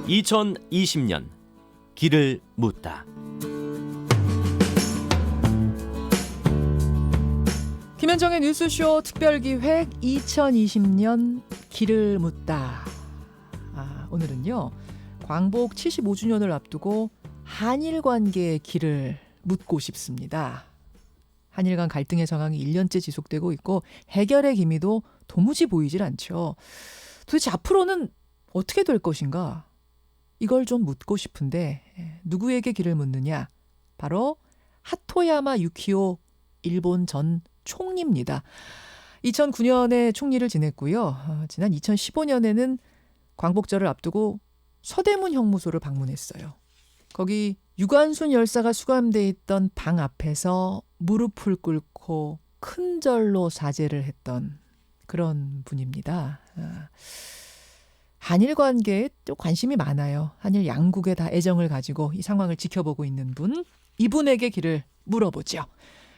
2020년 길을 묻다. 김현정의 뉴스쇼 특별기획 2020년 길을 묻다. 오늘은요, 광복 75주년을 앞두고 한일 관계의 길을 묻고 싶습니다. 한일 간 갈등의 상황이 1년째 지속되고 있고 해결의 기미도 도무지 보이질 않죠. 도대체 앞으로는 어떻게 될 것인가? 이걸 좀 묻고 싶은데 누구에게 길을 묻느냐? 바로 하토야마 유키오 일본 전 총리입니다. 2009년에 총리를 지냈고요. 지난 2015년에는 광복절을 앞두고 서대문 형무소를 방문했어요. 거기 유관순 열사가 수감돼 있던 방 앞에서 무릎을 꿇고 큰 절로 사죄를 했던 그런 분입니다. 한일 관계에 또 관심이 많아요. 한일 양국에 다 애정을 가지고 이 상황을 지켜보고 있는 분, 이분에게 길을 물어보죠.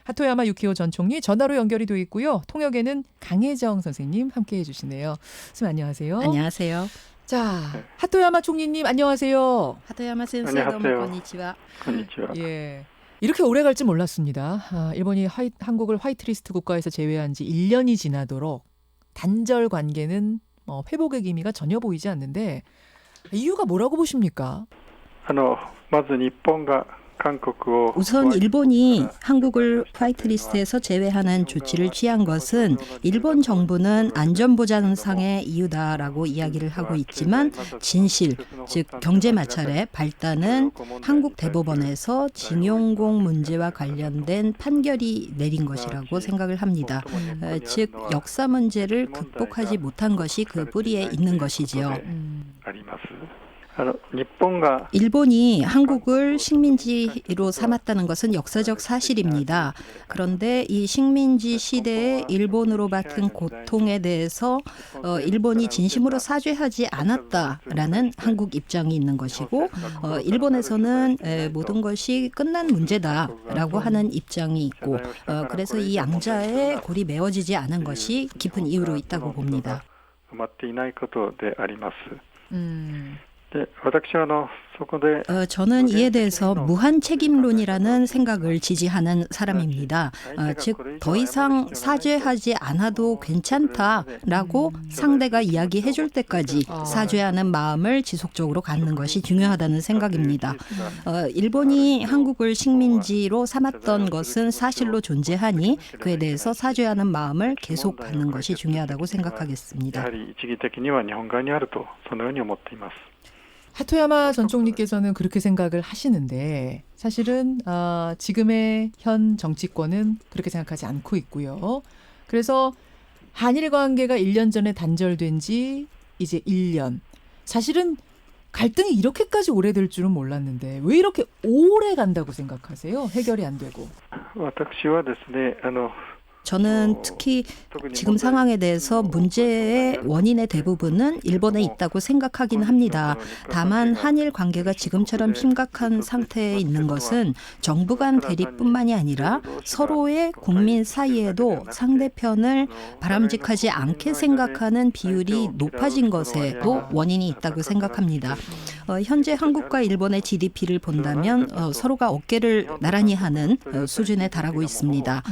하토야마 유키오 전 총리 전화로 연결이 되어 있고요. 통역에는 강혜정 선생님 함께해 주시네요. 선생님 안녕하세요. 안녕하세요. 자, 하토야마 총리님 안녕하세요. 하토야마 선생 너무 konnichiwa. 예. 이렇게 오래 갈 줄 몰랐습니다. 일본이 한국을 화이트리스트 국가에서 제외한 지 1년이 지나도록 단절 관계는 회복의 기미가 전혀 보이지 않는데 이유가 뭐라고 보십니까? 우선 일본이 한국을 화이트리스트에서 제외하는 조치를 취한 것은 일본 정부는 안전보장상의 이유다라고 이야기를 하고 있지만 진실, 즉 경제 마찰의 발단은 한국 대법원에서 징용공 문제와 관련된 판결이 내린 것이라고 생각을 합니다. 즉 역사 문제를 극복하지 못한 것이 그 뿌리에 있는 것이지요. 일본이 한국을 식민지로 삼았다는 것은 역사적 사실입니다. 그런데 이 식민지 시대에 일본으로 받은 고통에 대해서 일본이 진심으로 사죄하지 않았다라는 한국 입장이 있는 것이고 일본에서는 모든 것이 끝난 문제다라고 하는 입장이 있고 그래서 이 양자의 골이 메워지지 않은 것이 깊은 이유로 있다고 봅니다. 저는 이에 대해서 무한 책임론이라는 생각을 지지하는 사람입니다. 즉 더 이상 사죄하지 않아도 괜찮다라고 상대가 이야기해 줄 때까지 사죄하는 마음을 지속적으로 갖는 것이 중요하다는 생각입니다. 일본이 한국을 식민지로 삼았던 것은 사실로 존재하니 그에 대해서 사죄하는 마음을 계속 갖는 것이 중요하다고 생각하겠습니다. 하토야마 전 총리께서는 그렇게 생각을 하시는데 사실은 지금의 현 정치권은 그렇게 생각하지 않고 있고요. 그래서 한일 관계가 1년 전에 단절된 지 이제 1년. 사실은 갈등이 이렇게까지 오래될 줄은 몰랐는데 왜 이렇게 오래 간다고 생각하세요? 해결이 안 되고. 저는 특히 지금 상황에 대해서 문제의 원인의 대부분은 일본에 있다고 생각하긴 합니다. 다만 한일 관계가 지금처럼 심각한 상태에 있는 것은 정부 간 대립뿐만이 아니라 서로의 국민 사이에도 상대편을 바람직하지 않게 생각하는 비율이 높아진 것에도 원인이 있다고 생각합니다. 현재 한국과 일본의 GDP를 본다면 서로가 어깨를 나란히 하는 수준에 달하고 있습니다.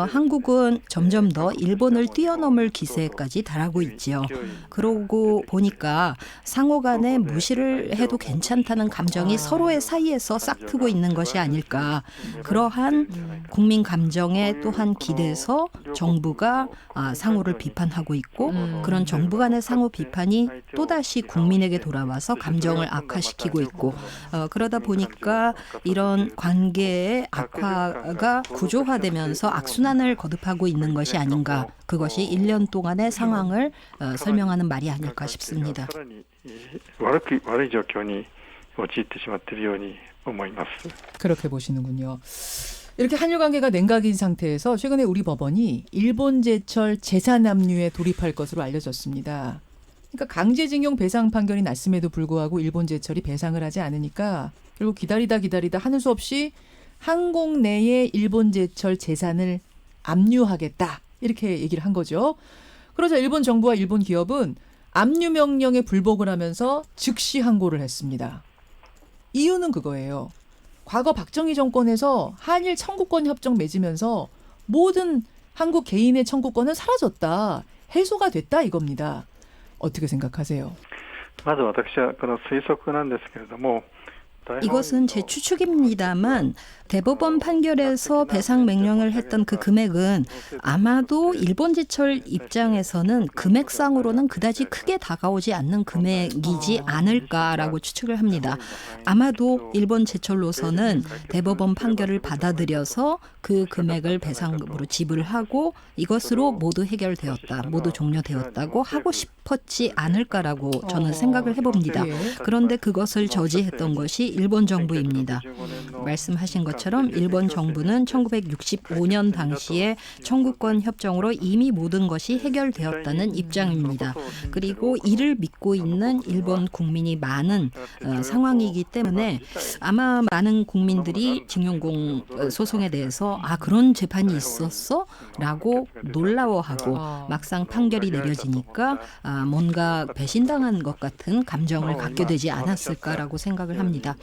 한국은 점점 더 일본을 뛰어넘을 기세까지 달하고 있지요. 그러고 보니까 상호 간에 무시를 해도 괜찮다는 감정이 서로의 사이에서 싹트고 있는 것이 아닐까. 그러한 국민 감정에 또한 기대서 정부가 상호를 비판하고 있고 그런 정부 간의 상호 비판이 또다시 국민에게 돌아와서 감정을 악화시키고 있고 그러다 보니까 이런 관계의 악화가 구조화되면서 악순환을 거듭하고 있는 것이 아닌가. 그것이 1년 동안의 상황을 설명하는 말이 아닐까 싶습니다. 그렇게 보시는군요. 이렇게 한일 관계가 냉각인 상태에서 최근에 우리 법원이 일본 제철 재산압류에 돌입할 것으로 알려졌습니다. 그러니까 강제징용 배상 판결이 났음에도 불구하고 일본 제철이 배상을 하지 않으니까 결국 기다리다 하는 수 없이 항공 내에 일본 제철 재산을 압류하겠다. 이렇게 얘기를 한 거죠. 그러자 일본 정부와 일본 기업은 압류 명령에 불복을 하면서 즉시 항고를 했습니다. 이유는 그거예요. 과거 박정희 정권에서 한일 청구권 협정 맺으면서 모든 한국 개인의 청구권은 사라졌다. 해소가 됐다 이겁니다. 어떻게 생각하세요? まず私はこの推測なんですけれども 이것은 제 추측입니다만 대법원 판결에서 배상 명령을 했던 그 금액은 아마도 일본 제철 입장에서는 금액상으로는 그다지 크게 다가오지 않는 금액이지 않을까라고 추측을 합니다. 아마도 일본 제철로서는 대법원 판결을 받아들여서 그 금액을 배상금으로 지불하고 이것으로 모두 해결되었다, 모두 종료되었다고 하고 싶었지 않을까라고 저는 생각을 해봅니다. 그런데 그것을 저지했던 것이 일본 정부입니다. 말씀하신 것처럼 일본 정부는 1965년 당시에 청구권 협정으로 이미 모든 것이 해결되었다는 입장입니다. 그리고 이를 믿고 있는 일본 국민이 많은 상황이기 때문에 아마 많은 국민들이 징용공 소송에 대해서 아 그런 재판이 있었어? 라고 놀라워하고 막상 판결이 내려지니까 뭔가 배신당한 것 같은 감정을 갖게 되지 않았을까라고 생각을 합니다.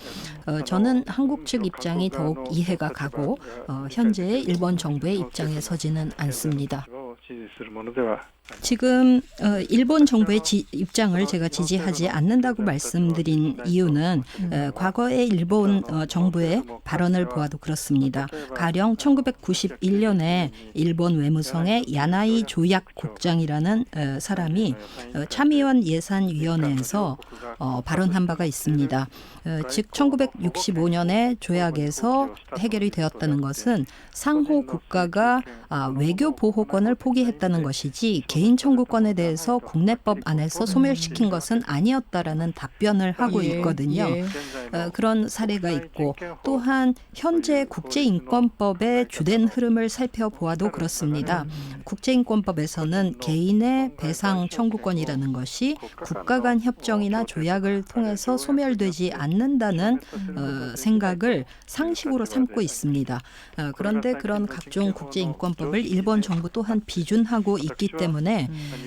저는 한국 측 입장이 더욱 이해가 가고 현재의 일본 정부의 입장에 서지는 않습니다. 지금 일본 정부의 입장을 제가 지지하지 않는다고 말씀드린 이유는 과거의 일본 정부의 발언을 보아도 그렇습니다. 가령 1991년에 일본 외무성의 야나이 조약국장이라는 사람이 참의원 예산위원회에서 발언한 바가 있습니다. 즉 1965년에 조약에서 해결이 되었다는 것은 상호 국가가 외교 보호권을 포기했다는 것이지 개인 청구권에 대해서 국내법 안에서 소멸시킨 것은 아니었다라는 답변을 하고 있거든요. 그런 사례가 있고 또한 현재 국제인권법의 주된 흐름을 살펴보아도 그렇습니다. 국제인권법에서는 개인의 배상 청구권이라는 것이 국가 간 협정이나 조약을 통해서 소멸되지 않는다는 생각을 상식으로 삼고 있습니다. 그런데 그런 각종 국제인권법을 일본 정부 또한 비준하고 있기 때문에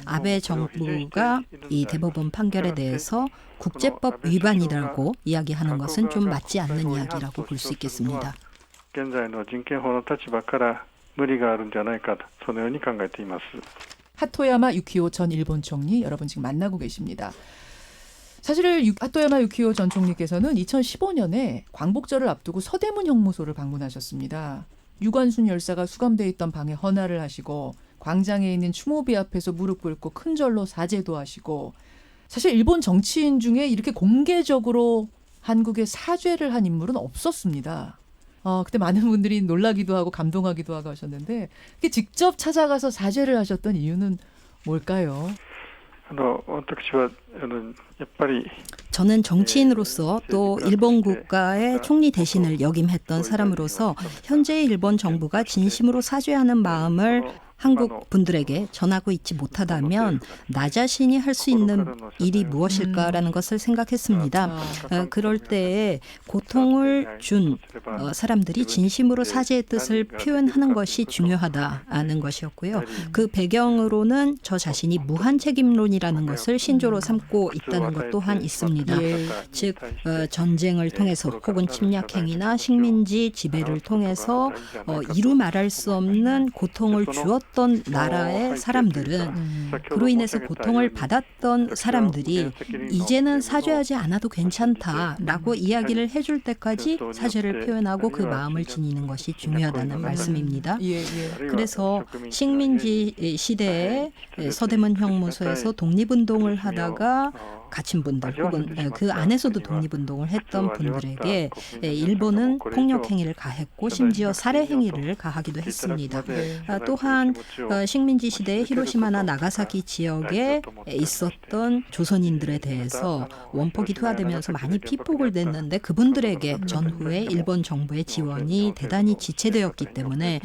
아베 정부가 이 대법원 판결에 대해서 국제법 위반이라고 이야기하는 것은 좀 맞지 않는 이야기라고 볼 수 있겠습니다. 現在の人権法の立場から無理があるんじゃないかとそのように考えています。 하토야마 유키오 전 일본 총리 여러분 지금 만나고 계십니다. 사실 하토야마 유키오 전 총리께서는 2015년에 광복절을 앞두고 서대문 형무소를 방문하셨습니다. 유관순 열사가 수감돼 있던 방에 헌화를 하시고 광장에 있는 추모비 앞에서 무릎 꿇고 큰 절로 사죄도 하시고 사실 일본 정치인 중에 이렇게 공개적으로 한국에 사죄를 한 인물은 없었습니다. 그때 많은 분들이 놀라기도 하고 감동하기도 하고 하셨는데 직접 찾아가서 사죄를 하셨던 이유는 뭘까요? 저는 정치인으로서 또 일본 국가의 총리 대신을 역임했던 사람으로서 현재의 일본 정부가 진심으로 사죄하는 마음을 한국 분들에게 전하고 있지 못하다면 나 자신이 할 수 있는 일이 무엇일까라는 것을 생각했습니다. 그럴 때에 고통을 준 사람들이 진심으로 사죄의 뜻을 표현하는 것이 중요하다는 것이었고요. 그 배경으로는 저 자신이 무한책임론이라는 것을 신조로 삼고 있다는 것 또한 있습니다. 즉 전쟁을 통해서 혹은 침략행위나 식민지 지배를 통해서 이루 말할 수 없는 고통을 주었던 나라의 사람들은 그로 인해서 고통을 받았던 사람들이 이제는 사죄하지 않아도 괜찮다라고 이야기를 해줄 때까지 사죄를 표현하고 그 마음을 지니는 것이 중요하다는 말씀입니다. 그래서 식민지 시대에 서대문 형무소에서 독립운동을 하다가 갇힌 분들 혹은 그 안에서도 독립운동을 했던 분들에게 일본은 폭력행위를 가했고 심지어 살해행위를 가하기도 했습니다. 또한 식민지 시대의 히로시마나 나가사키 지역에 있었던 조선인들에 대해서 원폭이 투하되면서 많이 피폭을 냈는데 그분들에게 전후에 일본 정부의 지원이 대단히 지체되었기 때문에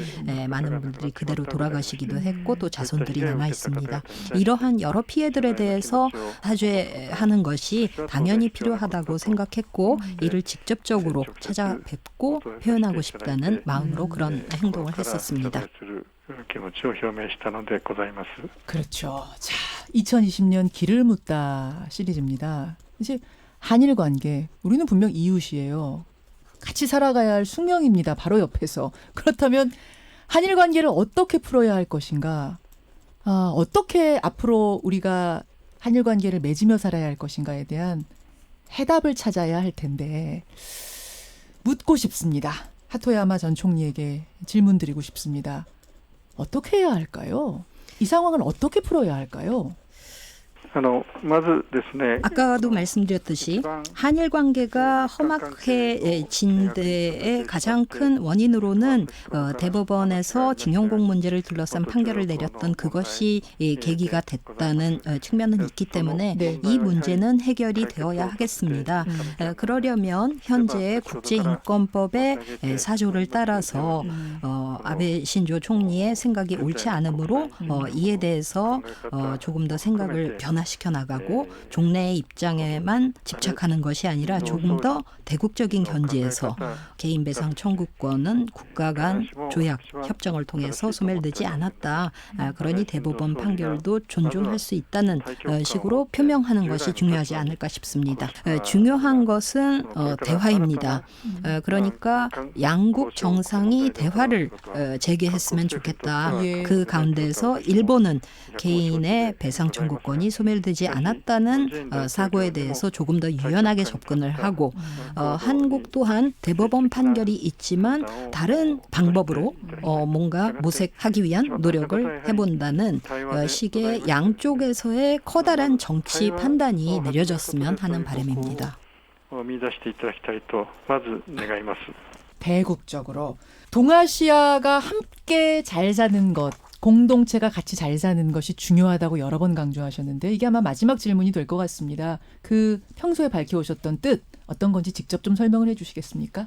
많은 분들이 그대로 돌아가시기도 했고 또 자손들이 남아 있습니다. 이러한 여러 피해들에 대해서 사죄 하는 것이 당연히 필요하다고 생각했고 이를 직접적으로 찾아뵙고 표현하고 싶다는 마음으로 그런 행동을 했었습니다. 그렇죠. 자, 2020년 길을 묻다 시리즈입니다. 이제 한일 관계, 우리는 분명 이웃이에요. 같이 살아가야 할 숙명입니다. 바로 옆에서. 그렇다면 한일 관계를 어떻게 풀어야 할 것인가? 어떻게 앞으로 우리가 한일 관계를 맺으며 살아야 할 것인가에 대한 해답을 찾아야 할 텐데 묻고 싶습니다. 하토야마 전 총리에게 질문 드리고 싶습니다. 어떻게 해야 할까요? 이 상황을 어떻게 풀어야 할까요? 아까도 말씀드렸듯이 한일 관계가 험악해진 데의 가장 큰 원인으로는 대법원에서 징용공 문제를 둘러싼 판결을 내렸던 그것이 계기가 됐다는 측면은 있기 때문에 이 문제는 해결이 되어야 하겠습니다. 그러려면 현재 국제인권법의 4조를 따라서 아베 신조 총리의 생각이 옳지 않으므로 이에 대해서 조금 더 생각을 변화시켜 나가고 종래의 입장에만 집착하는 것이 아니라 조금 더 대국적인 견지에서 개인 배상 청구권은 국가 간 조약 협정을 통해서 소멸되지 않았다. 그러니 대법원 판결도 존중할 수 있다는 식으로 표명하는 것이 중요하지 않을까 싶습니다. 중요한 것은 대화입니다. 그러니까 양국 정상이 대화를 재개했으면 좋겠다. 그 가운데서 일본은 개인의 배상 청구권이 소멸되지 않았다는 사고에 대해서 조금 더 유연하게 접근을 하고 한국 또한 대법원 판결이 있지만 다른 방법으로 뭔가 모색하기 위한 노력을 해본다는 식의 양쪽에서의 커다란 정치 판단이 내려졌으면 하는 바람입니다. 대국적으로 동아시아가 함께 잘 사는 것, 공동체가 같이 잘 사는 것이 중요하다고 여러 번 강조하셨는데 이게 아마 마지막 질문이 될 것 같습니다. 그 평소에 밝혀오셨던 뜻 어떤 건지 직접 좀 설명을 해주시겠습니까?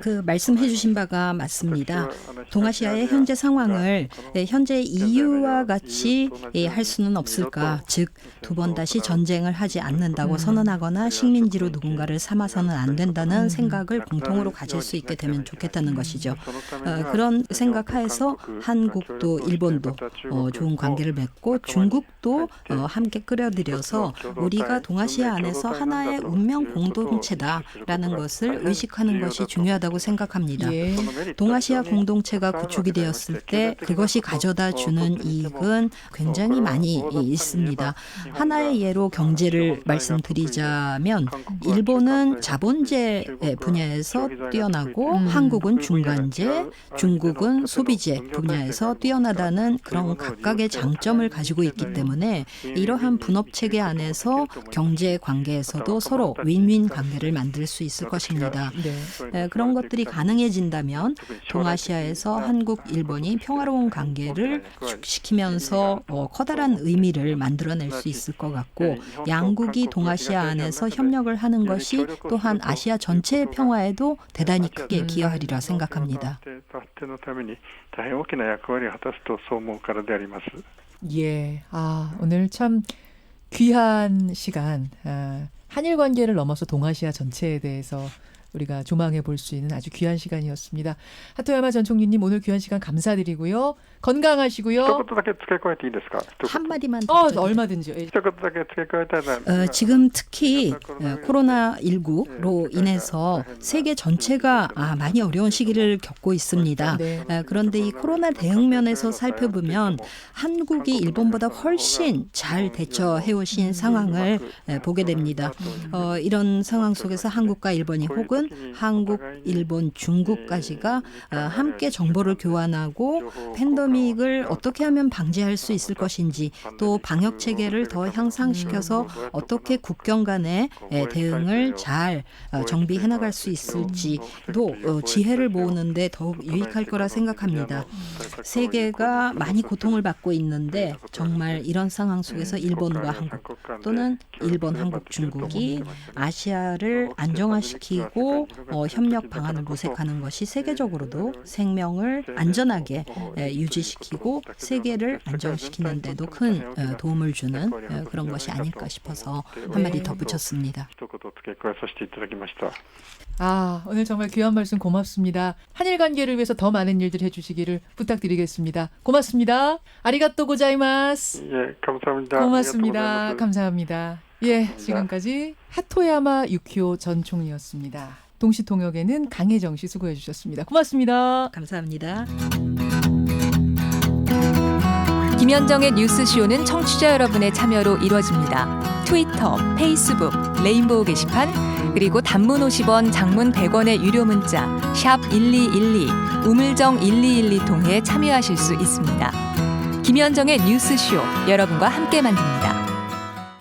그 말씀해 주신 바가 맞습니다. 동아시아의 현재 상황을 현재 EU와 같이 할 수는 없을까? 즉, 두 번 다시 전쟁을 하지 않는다고 선언하거나 식민지로 누군가를 삼아서는 안 된다는 생각을 공통으로 가질 수 있게 되면 좋겠다는 것이죠. 그런 생각하에서 한국도 일본도 좋은 관계를 맺고 중국도 함께 끌어들여서 우리가 동아시아 안에서 하나의 운명 공동체다라는 것을 의식하는 것이 중요하다고 생각합니다. 동아시아 공동체가 구축이 되었을 때 그것이 가져다 주는 이익은 굉장히 많이 있습니다. 하나의 예로 경제를 말씀드리자면 일본은 자본재 분야에서 뛰어나고 한국은 중간재, 중국은 소비재 분야에서 뛰어나다는 그런 각각의 장점을 가지고 있기 때문에 이러한 분업체계 안에서 경제 관계에서도 서로 윈윈 관계를 만들 수 있을 것입니다. 그런 것들이 가능해진다면 동아시아에서 한국, 일본이 평화로운 관계를 축시키면서 커다란 의미를 만들어낼 수 있을 것 같고 양국이 동아시아 안에서 협력을 하는 것이 또한 아시아 전체의 평화에도 대단히 크게 기여하리라 생각합니다. 예, 오늘 참 귀한 시간, 한일 관계를 넘어서 동아시아 전체에 대해서 우리가 조망해 볼 수 있는 아주 귀한 시간이었습니다. 하토야마 전 총리님 오늘 귀한 시간 감사드리고요. 건강하시고요. 한마디만 더 얼마든지요. 지금 특히 코로나19로 인해서 세계 전체가 많이 어려운 시기를 겪고 있습니다. 그런데 이 코로나 대응면에서 살펴보면 한국이 일본보다 훨씬 잘 대처해 오신 상황을 보게 됩니다. 이런 상황 속에서 한국과 일본이 혹은 한국, 일본, 중국까지가 함께 정보를 교환하고 팬데믹을 어떻게 하면 방지할 수 있을 것인지 또 방역 체계를 더 향상시켜서 어떻게 국경 간의 대응을 잘 정비해 나갈 수 있을지도 지혜를 모으는데 더욱 유익할 거라 생각합니다. 세계가 많이 고통을 받고 있는데 정말 이런 상황 속에서 일본과 한국 또는 일본, 한국, 중국이 아시아를 안정화시키고 그리고 협력 방안을 모색하는 것이 세계적으로도 생명을 안전하게 유지시키고 세계를 안정시키는 데도 큰 도움을 주는 그런 것이 아닐까 싶어서 한마디 덧붙였습니다. 오늘 정말 귀한 말씀 고맙습니다. 한일 관계를 위해서 더 많은 일들 해주시기를 부탁드리겠습니다. 고맙습니다. 아리가또 고자이마스. 예, 감사합니다. 고맙습니다. 감사합니다. 예, 지금까지 하토야마 유키오 전 총리였습니다. 동시통역에는 강혜정 씨 수고해 주셨습니다. 고맙습니다. 감사합니다. 김현정의 뉴스쇼는 청취자 여러분의 참여로 이루어집니다. 트위터, 페이스북, 레인보우 게시판, 그리고 단문 50원, 장문 100원의 유료 문자 샵 1212, 우물정 1212 통해 참여하실 수 있습니다. 김현정의 뉴스쇼, 여러분과 함께 만듭니다.